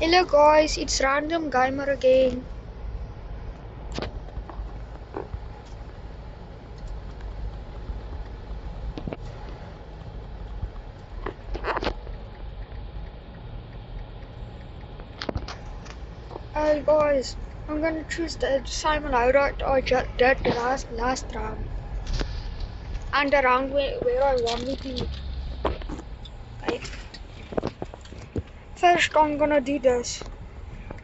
Hello guys, it's Random Gamer again. Hey guys, I'm gonna choose the same loadout I just did the last round. And the round where I won with you. Okay. First I'm gonna do this.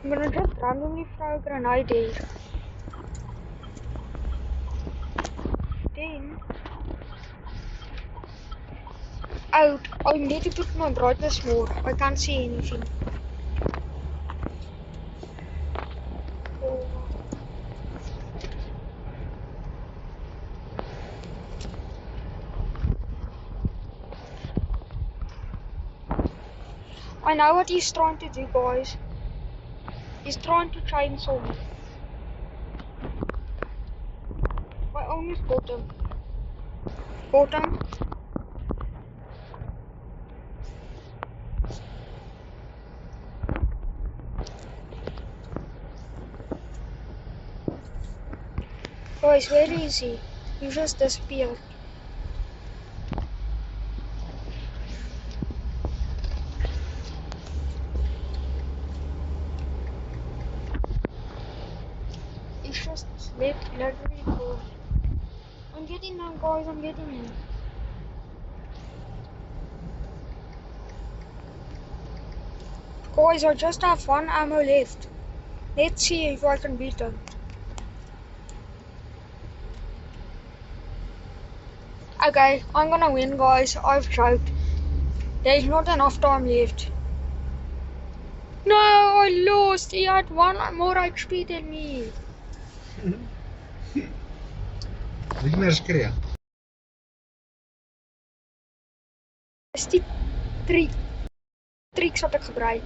I'm gonna just randomly throw a grenade here. Then out. I need to put my brightness more. I can't see anything. Oh. I know what he's trying to do, guys. He's trying to chainsaw me. I almost got him. Got him. Guys, where is he? He just disappeared. He's just literally gone. I'm getting him, guys, I'm getting him. Guys, I just have one ammo left. Let's see if I can beat him. Okay, I'm gonna win, guys. I've choked. There's not enough time left. No, I lost. He had one more HP than me. Wie meer skree? Dis die tricks wat ek gebruik.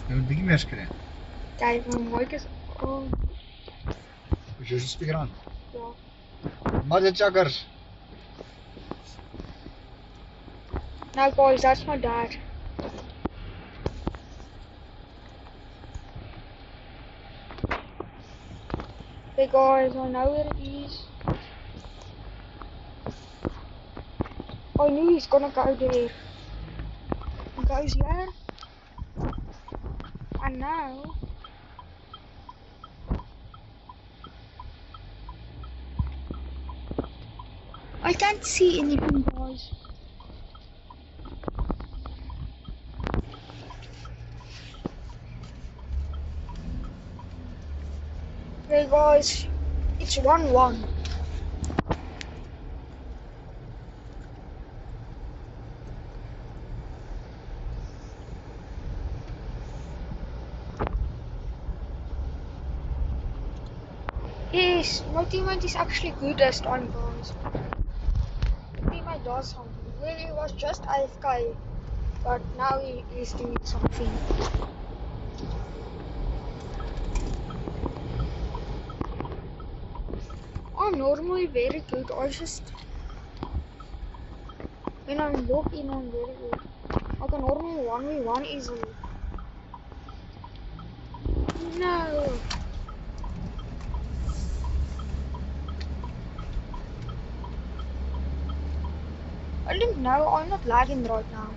Jy moet bietjie meer skree. Kijk, mijn mic is... Oh, Is jou speaker aan? ja. Maar dit jaggers. Nou guys, that's my dad. Hey guys, I know where it is. I knew he's gonna go there. He goes here. And now... I can't see anything, guys. Hey guys, it's 1-1. Yes, my teammate is actually good this time, guys. My teammate does something. Well, he was just AFK, but now he is doing something. I'm normally very good. I just... When I'm locked in, I'm very good. I can normally 1v1 easily. No! I didn't know, I'm not lagging right now.